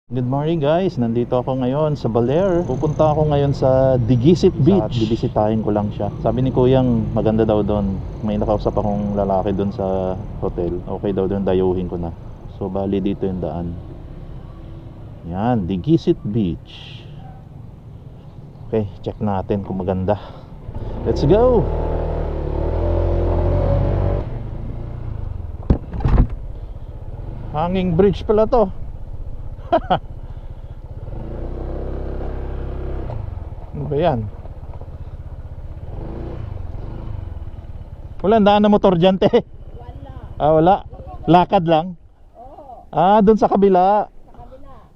Good morning guys, nandito ako ngayon sa Baler. Pupunta ako ngayon sa Digisit Beach. Bibisitahin ko lang siya. Sabi ni Kuyang maganda daw doon. May nakausap akong lalaki doon sa hotel. Okay daw doon, dayuhin ko na. So bali dito yung daan. Yan, Digisit Beach. Okay, check natin kung maganda. Let's go! Hanging bridge pala to. Ano ba yan? Wala daan na motor dyan, te? Wala. Wala? Lakad lang? Oo. Dun sa kabila.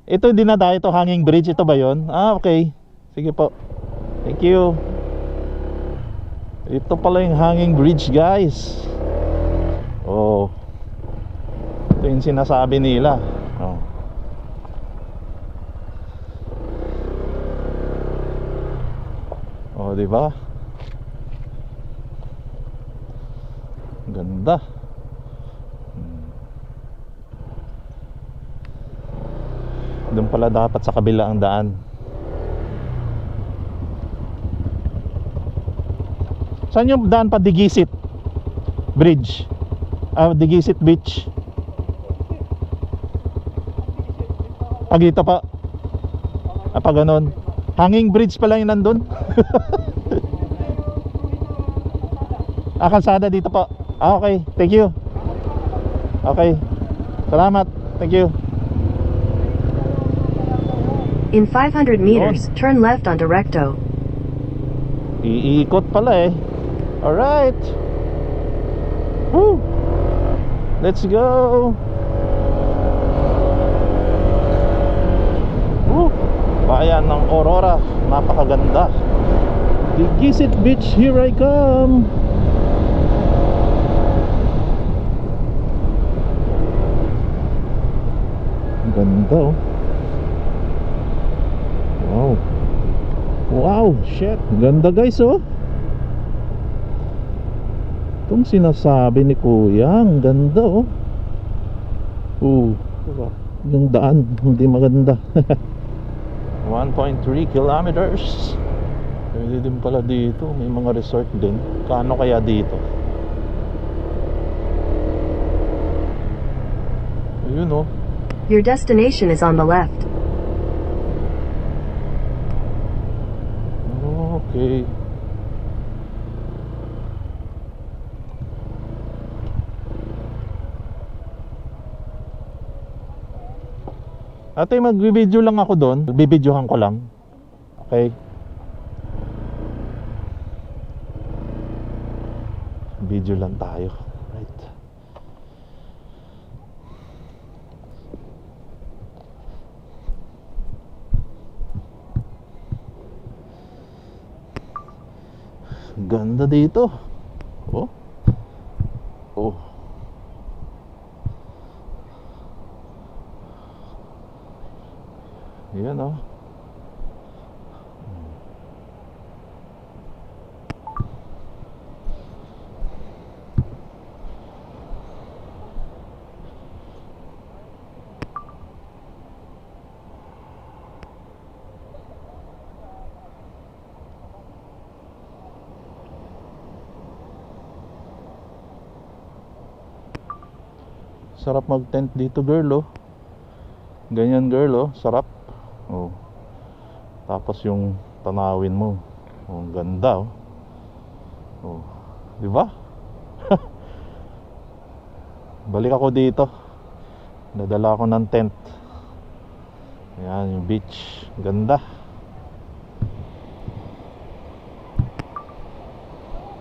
Ito hindi na dahil ito hanging bridge. Ito ba yun? Okay. Sige po. Thank you. Ito pala yung hanging bridge, guys. Oh. Ito yung sinasabi nila. Oh. Oh, di ba? Ganda. Doon pala dapat sa kabila ang daan. Saan yung daan pa? Digisit Bridge. Digisit Beach. Pag dito pa. Pag ganun. Hanging bridge pala yung nandun. Kalsada dito po. Okay, thank you. Okay, salamat. Thank you. In 500 meters, turn left onto Recto. Iikot pala eh. Alright. Woo! Let's go. Woo! Bayan ng Aurora, napakaganda. Digisit Beach, here I come. Ganda oh. Wow. Wow, shit. Ganda guys oh. Itong sinasabi ni Kuya, ang ganda oh. Yung daan, hindi maganda. 1.3 kilometers. Pwede din pala dito. May mga resort din. Kano kaya dito? Ayun oh. Your destination is on the left. Okay. Ate, mag-video lang ako doon. Bibidyohan ko lang. Okay. Video lang tayo. Right. Ganda dito. Oh. Oh. Yan oh. Sarap mag-tent dito, girl oh. Ganyan, girl oh, sarap. Oh. Tapos yung tanawin mo. Oh, ang ganda oh. Oh, di ba? Balik ako dito. Nadala ako ng tent. Ayan yung beach. Ganda.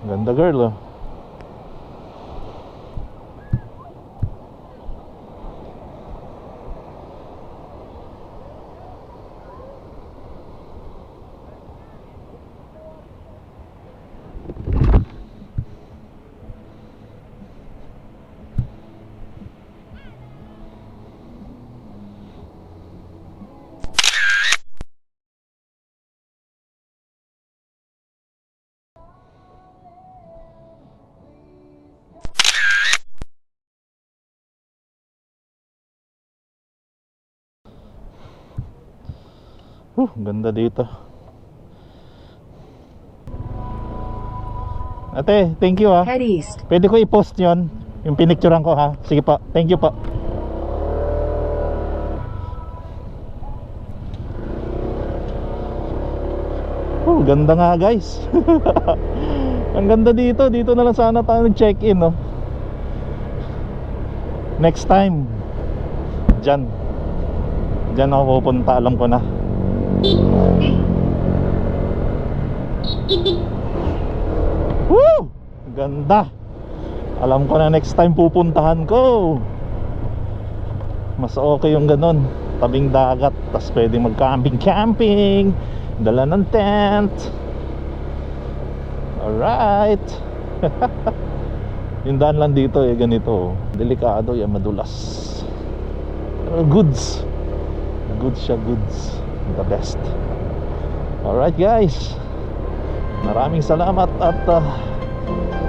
Ganda, girl oh. Ganda dito. Ate, thank you ha. Head east. Pwede ko i-post yon, yung pinicturean ko ha. Sige po, thank you po. Ganda nga guys. Ang ganda dito. Dito na lang sana tayo nag-check-in, no? Next time Diyan ako pupunta, alam ko na. Woo! Ganda. Alam ko na next time pupuntahan ko. Mas okay yung ganun, tabing dagat, tas pwede mag-camping, dala ng tent. Alright. Yung daan lang dito ganito, delikado yan, madulas. Pero goods siya, the best. Alright guys, maraming salamat at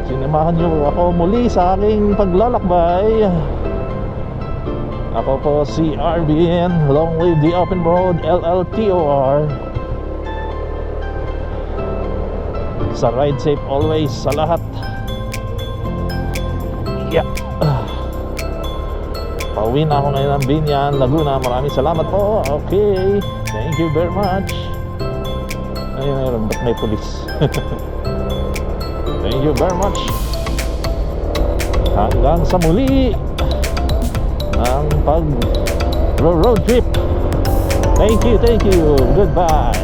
sinamahan nyo ako muli sa aking paglalakbay. Ako po si RBN, long live the open road, LLTOR. Sa ride safe always sa lahat. Yeah. Pauwi na ako ngayon ng Binyan, Laguna. Maraming salamat po. Okay, thank you very much. Ayun, ba't may pulis? Thank you very much. Hanggang sa muli ang pag road trip. Thank you. Goodbye.